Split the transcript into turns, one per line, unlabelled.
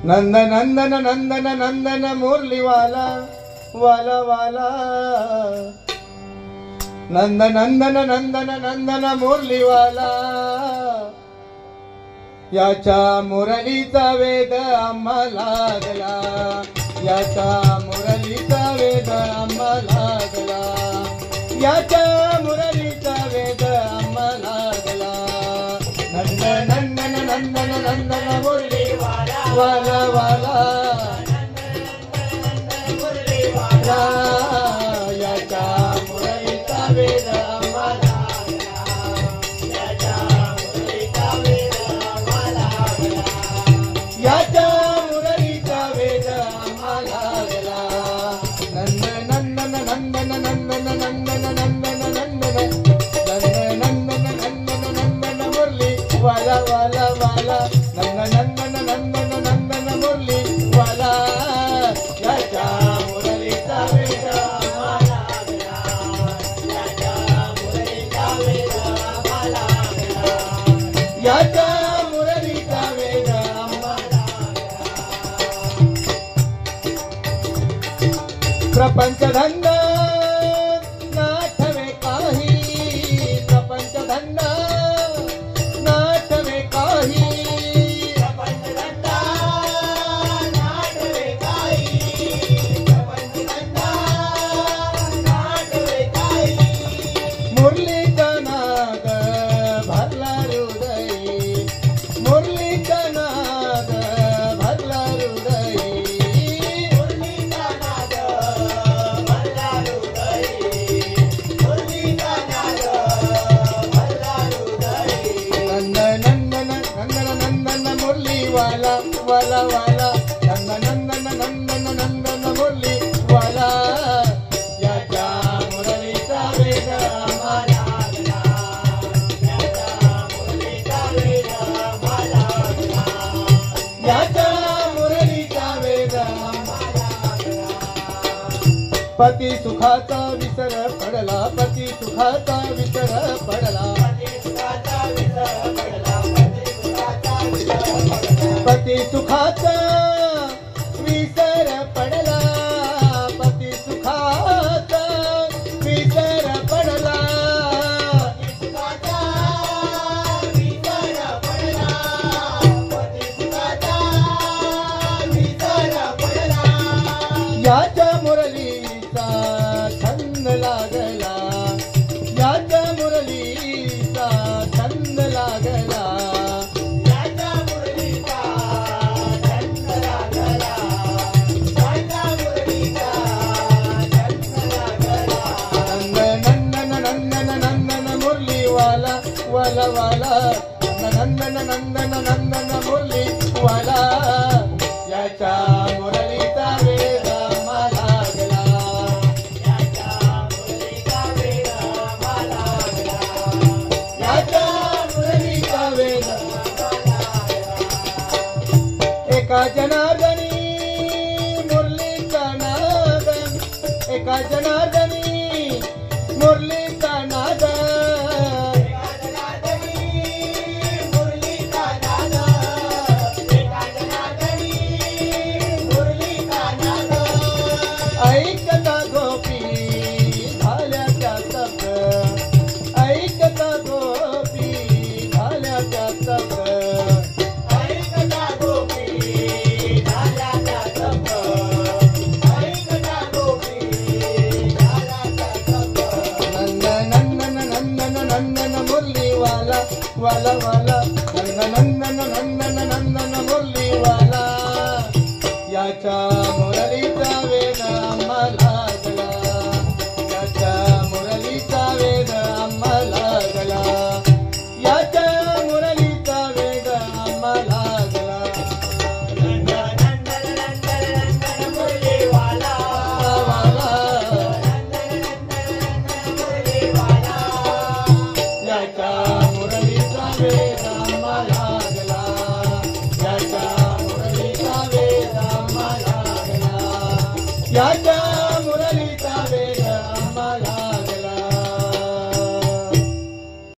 नंदन नंदन नंदन नंदन मुरली वाला वाला वाला नंदन नंदन नंदन नंदन मुरली वाला याच्या मुरलीचा वेद आम्हाला लागला याच्या मुरलीचा वेद आम्हाला लागला याच्या मुरलीचा वेद आम्हाला लागला नंदन नंदन नंदन नंदन मुरली वाला वाला याच्या मुरलीचा वेद आम्हाला याच्या मुरलीचा वेद आम्हाला याच्या मुरलीचा वेद आम्हाला नंदन नंदन नंदन नंदन नंदन नंदन नंदन नंदन नंदन नंदन मुरली वाला वाला वाला नंदन नंदन नंदन नंदन मुरली वाला याच्या मुरलीचा वेद आम्हाला याच्या मुरलीचा वेद आम्हाला याच्या मुरलीचा वेद आम्हाला प्रपंच धंदा नाठवे काही प्रपंच धंदा नाठवे काही मुरलीचा नाद भरला हृदय मुरलीचा नाद भरला हृदय मुरलीचा नाद भरला हृदय मुरलीचा नाद भरला हृदय नंदन नंदन नंदन नंदन मुरली वाला वाला वाला नंदन नंदन नंदन नंदन मुरली वाला याच्या मुरलीचा वेद आम्हाला याच्या मुरलीचा वेद आम्हाला याच्या मुरलीचा वेद आम्हाला पती सुखाचा विसर पडला पती सुखाचा विसर पडला पती सुखाचा विसर पडला पती सुखाचा विसर पडला याच्या मुरलीचा छंद लागला याच्या मुरलीचा छंद लागला याच्या मुरलीचा छंद लागला याच्या मुरलीचा छंद लागला नंदन नंदन नंदन मुरली वाला वाला वाला नंदन नंदन नंदन मुरली वाला याच्या मुरलीचा वेद आम्हाला लागला याच्या मुरलीचा वेद आम्हाला लागला याच्या मुरलीचा वेद आम्हाला एका जनार्दनी मुरलीचा नाद एका जनार्दनी मुरलीचा नाद ऐकता गोपी झाल्या त्या तप ऐकता गोपी झाल्या त्या तप ऐकता गोपी झाल्या त्या तप ऐकता गोपी झाल्या त्या तप नंदन नंदन नंदन नंदन मुरली वाला वाला वाला नंदन नंदन नंदन नंदन मुरली वाला याच्या मुरलीचा वेद आम्हाला लागला याच्या मुरलीचा वेद आम्हाला लागला याच्या मुरलीचा वेद आम्हाला लागला नंदन नंदन नंदन मुरली वाला वाला नंदन नंदन वेदांत माया